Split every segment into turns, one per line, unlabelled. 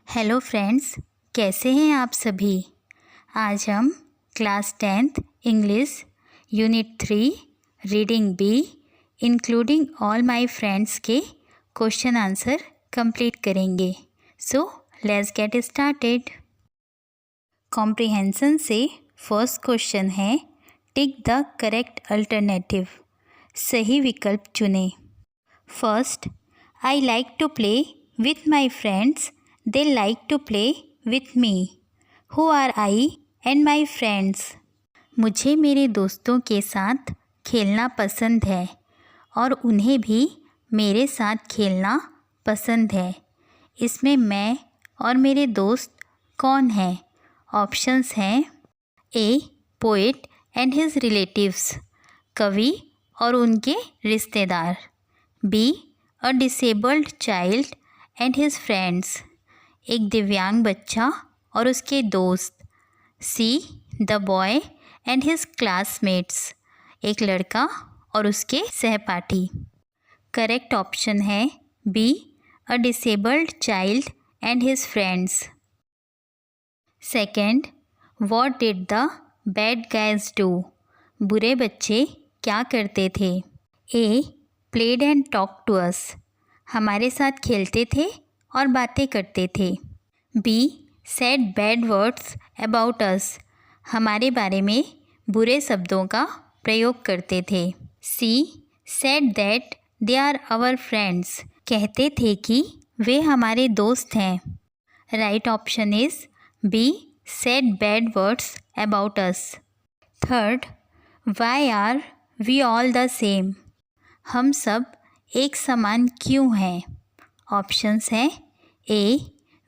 Hello friends, कैसे हैं आप सभी। आज हम class 10th English unit 3 reading B including all my friends के क्वेश्चन आंसर कंप्लीट करेंगे। So let's get started. Comprehension से फर्स्ट क्वेश्चन है टिक द करेक्ट अल्टरनेटिव। सही विकल्प चुनें। First, I like to play with my friends, they like to play with me. Who are I and my friends? मुझे मेरे दोस्तों के साथ खेलना पसंद है और उन्हें भी मेरे साथ खेलना पसंद है। इसमें मैं और मेरे दोस्त कौन हैं? ऑप्शंस हैं A poet and his relatives, कवि और उनके रिश्तेदार। B a disabled child and his friends, एक दिव्यांग बच्चा और उसके दोस्त। C the boy and his classmates, एक लड़का और उसके सहपाठी। करेक्ट ऑप्शन है B a disabled child and his friends. Second, what did the bad guys do? बुरे बच्चे क्या करते थे? A played and talk to us, हमारे साथ खेलते थे और बातें करते थे। B said bad words about us, हमारे बारे में बुरे शब्दों का प्रयोग करते थे। C said that they are our friends, कहते थे कि वे हमारे दोस्त हैं। Right option is B said bad words about us. Third, why are we all the same, हम सब एक समान क्यों हैं? ऑप्शंस हैं A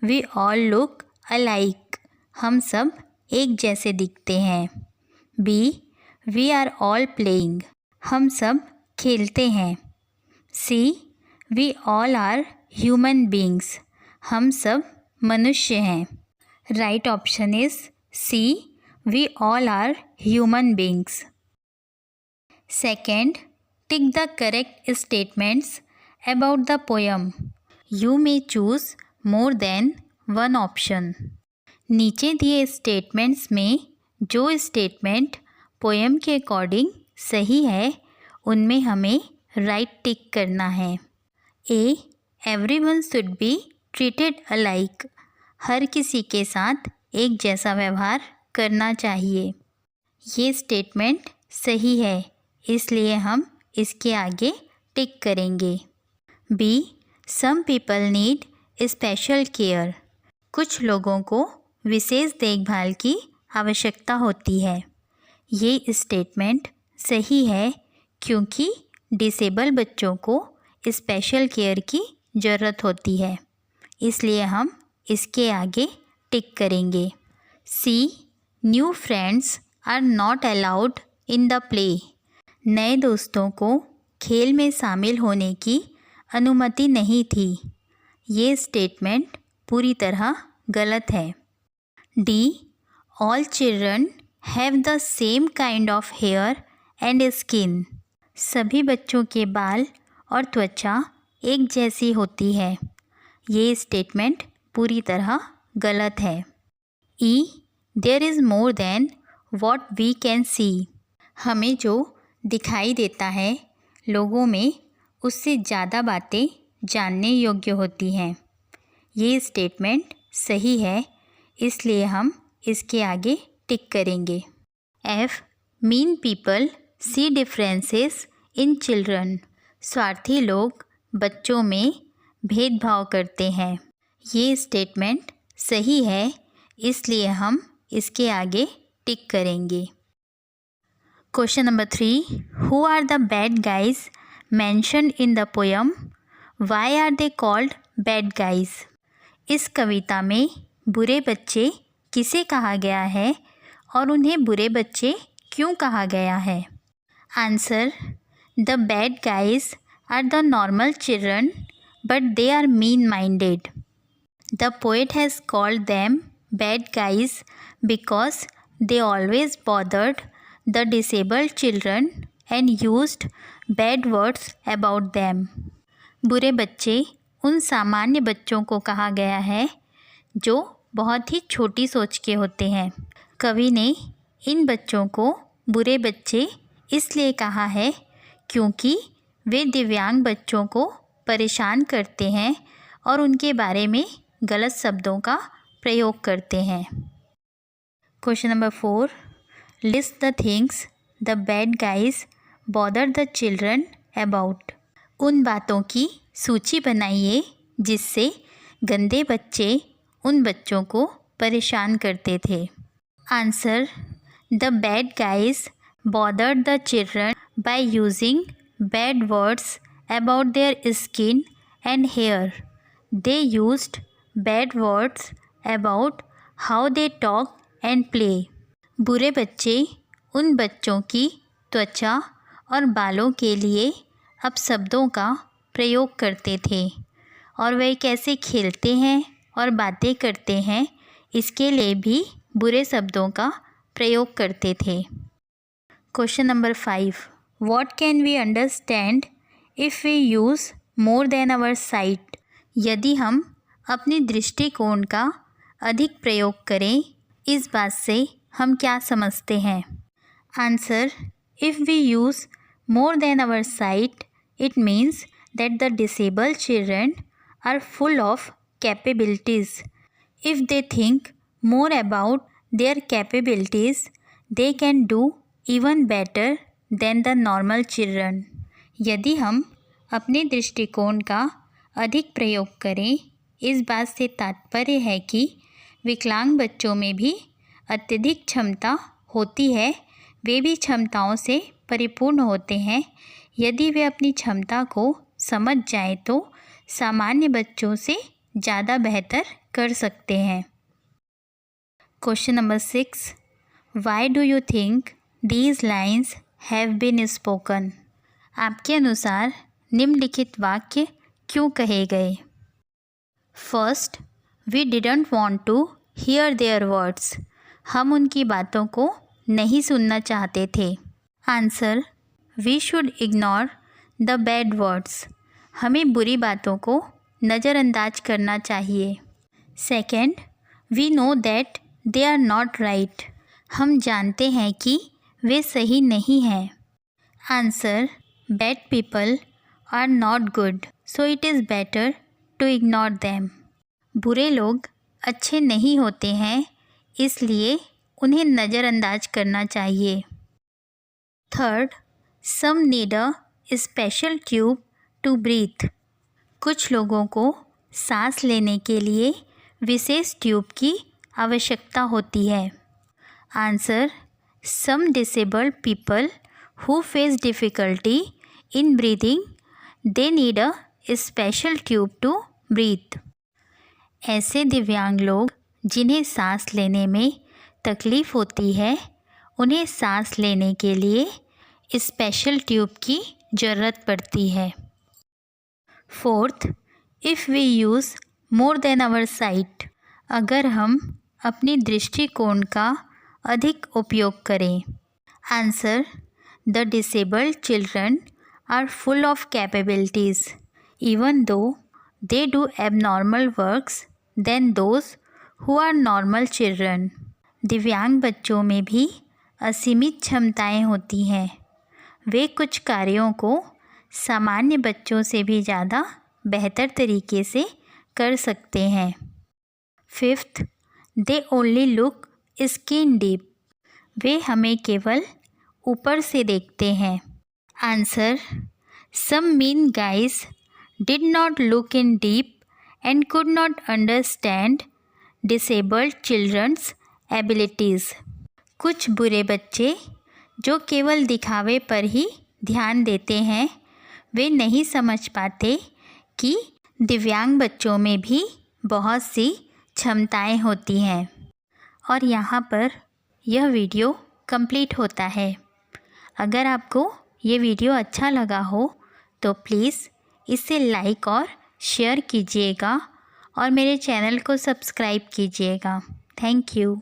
we all look alike, हम सब एक जैसे दिखते हैं। B we are all playing, हम सब खेलते हैं। C we all are human beings, हम सब मनुष्य हैं। Right option is C we all are human beings. Second, tick the correct statements about the poem. You may choose more than one option. नीचे दिए स्टेटमेंट्स में जो statement poem के according सही है उनमें हमें राइट टिक करना है। A everyone should be treated alike, हर किसी के साथ एक जैसा व्यवहार करना चाहिए। ये स्टेटमेंट सही है, इसलिए हम इसके आगे टिक करेंगे। B some people need special care, कुछ लोगों को विशेष देखभाल की आवश्यकता होती है। ये स्टेटमेंट सही है क्योंकि डिसेबल बच्चों को स्पेशल केयर की ज़रूरत होती है, इसलिए हम इसके आगे टिक करेंगे। C new friends are not allowed in the play, नए दोस्तों को खेल में शामिल होने की अनुमति नहीं थी। ये स्टेटमेंट पूरी तरह गलत है। D all children have the same kind of hair and skin, सभी बच्चों के बाल और त्वचा एक जैसी होती है। ये स्टेटमेंट पूरी तरह गलत है। E there is more than what we can see, हमें जो दिखाई देता है लोगों में उससे ज़्यादा बातें जानने योग्य होती हैं। ये स्टेटमेंट सही है, इसलिए हम इसके आगे टिक करेंगे। F mean people see differences in children, स्वार्थी लोग बच्चों में भेदभाव करते हैं। ये स्टेटमेंट सही है, इसलिए हम इसके आगे टिक करेंगे। Question number 3, who are the bad guys mentioned in the poem, why are they called bad guys? इस कविता में बुरे बच्चे किसे कहा गया है और उन्हें बुरे बच्चे क्यों कहा गया है? Answer, the bad guys are the normal children but they are mean minded. The poet has called them bad guys because they always bothered the disabled children and used bad words about them. बुरे बच्चे उन सामान्य बच्चों को कहा गया है जो बहुत ही छोटी सोच के होते हैं। कवि ने इन बच्चों को बुरे बच्चे इसलिए कहा है क्योंकि वे दिव्यांग बच्चों को परेशान करते हैं और उनके बारे में गलत शब्दों का प्रयोग करते हैं। Question number 4, list the things the bad guys bother the children about. उन बातों की सूची बनाइए जिससे गंदे बच्चे उन बच्चों को परेशान करते थे। Answer, the bad guys bothered the children by using bad words about their skin and hair. They used bad words about how they talk and play. बुरे बच्चे उन बच्चों की त्वचा और बालों के लिए अपशब्दों का प्रयोग करते थे और वे कैसे खेलते हैं और बातें करते हैं इसके लिए भी बुरे शब्दों का प्रयोग करते थे। Question number 5, what can we understand if we use more than our sight. यदि हम अपनी दृष्टिकोण का अधिक प्रयोग करें, इस बात से हम क्या समझते हैं। Answer, if we use more than our sight it means that the disabled children are full of capabilities. If they think more about their capabilities they can do even better than the normal children। यदि हम अपने दृष्टिकोण का अधिक प्रयोग करें, इस बात से तात्पर्य है कि विकलांग बच्चों में भी अत्यधिक क्षमता होती है, वे भी क्षमताओं से परिपूर्ण होते हैं। यदि वे अपनी क्षमता को समझ जाएं तो सामान्य बच्चों से ज़्यादा बेहतर कर सकते हैं। Question number 6, why do you think These lines have been spoken। आपके अनुसार निम्नलिखित वाक्य क्यों कहे गए। First, we didn't want to hear their words। हम उनकी बातों को नहीं सुनना चाहते थे। Answer, we should ignore the bad words। हमें बुरी बातों को नज़रअंदाज करना चाहिए। Second, we know that they are not right। हम जानते हैं कि वे सही नहीं हैं। Answer, bad people are not good so it is better to ignore them. बुरे लोग अच्छे नहीं होते हैं, इसलिए उन्हें नज़रअंदाज करना चाहिए। Third, some need a special tube to breathe. कुछ लोगों को सांस लेने के लिए विशेष ट्यूब की आवश्यकता होती है। Answer, some disabled people who face difficulty in breathing they need a special tube to breathe। ऐसे दिव्यांग लोग जिन्हें सांस लेने में तकलीफ़ होती है, उन्हें सांस लेने के लिए स्पेशल ट्यूब की ज़रूरत पड़ती है। Fourth, if we use more than our sight. अगर हम अपनी दृष्टिकोण का अधिक उपयोग करें। Answer, the disabled children are full of capabilities even though they do abnormal works than those who are normal children. दिव्यांग बच्चों में भी असीमित क्षमताएं होती हैं, वे कुछ कार्यों को सामान्य बच्चों से भी ज़्यादा बेहतर तरीके से कर सकते हैं। Fifth, they only look skin deep. वे हमें केवल ऊपर से देखते हैं। Answer, some mean guys did not look in deep and could not understand disabled children's abilities. कुछ बुरे बच्चे जो केवल दिखावे पर ही ध्यान देते हैं, वे नहीं समझ पाते कि दिव्यांग बच्चों में भी बहुत सी क्षमताएं होती हैं। और यहाँ पर यह वीडियो कंप्लीट होता है। अगर आपको ये वीडियो अच्छा लगा हो तो प्लीज़ इसे लाइक और शेयर कीजिएगा और मेरे चैनल को सब्सक्राइब कीजिएगा। Thank you.